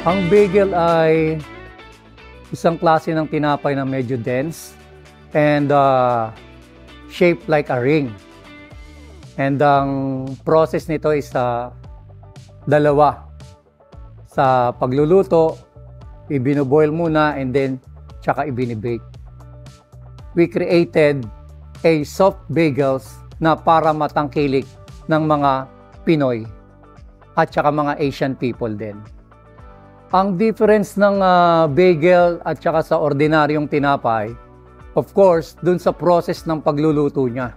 Ang bagel ay isang klase ng tinapay na medyo dense and shaped like a ring. And ang process nito is dalawa. Sa pagluluto, ibinoboil muna and then tsaka ibinibake. We created a soft bagels na para matangkilik ng mga Pinoy at tsaka mga Asian people din. Ang difference ng bagel at saka sa ordinaryong tinapay, of course, dun sa process ng pagluluto niya.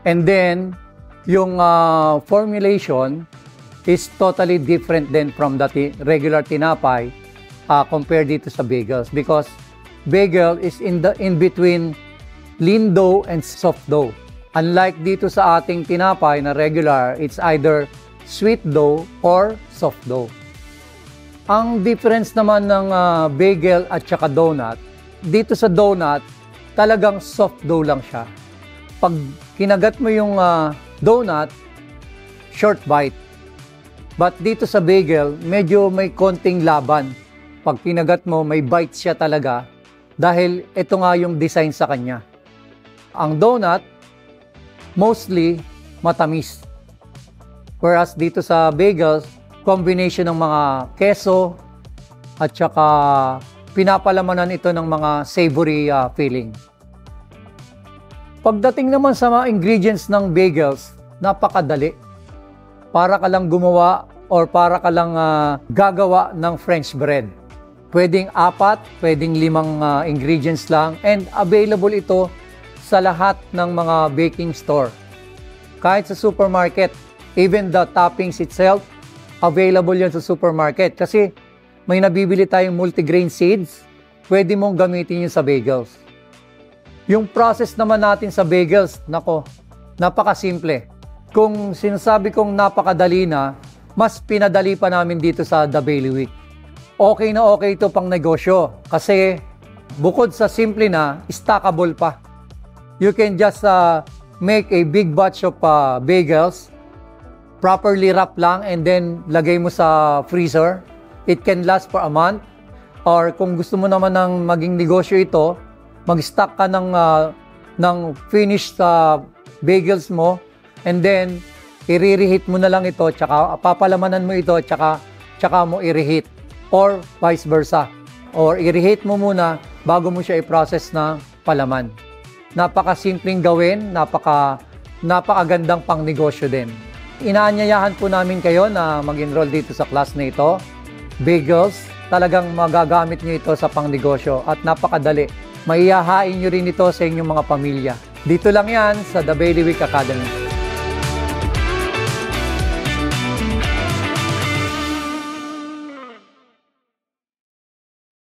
And then, yung formulation is totally different than from the regular tinapay compared dito sa bagels. Because bagel is in between lean dough and soft dough. Unlike dito sa ating tinapay na regular, it's either sweet dough or soft dough. Ang difference naman ng bagel at saka donut, dito sa donut, talagang soft dough lang siya. Pag kinagat mo yung donut, short bite. But dito sa bagel, medyo may konting laban. Pag kinagat mo, may bite siya talaga dahil ito nga yung design sa kanya. Ang donut, mostly matamis. Whereas dito sa bagels, combination ng mga keso at saka pinapalamanan ito ng mga savory feeling. Pagdating naman sa mga ingredients ng bagels, napakadali. Para ka lang gumawa or para ka lang gagawa ng French bread. Pwedeng 4, pwedeng 5 ingredients lang and available ito sa lahat ng mga baking store. Kahit sa supermarket, even the toppings itself, available yan sa supermarket kasi may nabibili tayong multigrain seeds, pwede mong gamitin yun sa bagels. Yung process naman natin sa bagels, nako, napakasimple. Kung sinasabi kong napakadali na, mas pinadali pa namin dito sa The Bailiwick. Okay na okay ito pang negosyo kasi bukod sa simple na, stackable pa. You can just make a big batch of bagels, properly wrap lang and then lagay mo sa freezer. It can last for a month. Or kung gusto mo naman ng maging negosyo ito, mag-stock ka ng finished bagels mo and then i-reheat mo na lang ito tsaka papalamanan mo ito tsaka mo i-reheat or vice versa. Or i-reheat mo muna bago mo siya i-process na palaman. Napakasimpleng gawin, napakagandang pang negosyo din. Inaanyayahan po namin kayo na mag-enroll dito sa class na ito. Bagels, talagang magagamit nyo ito sa pangnegosyo at napakadali. Maihahain nyo rin ito sa inyong mga pamilya. Dito lang yan sa The Bailiwick Academy.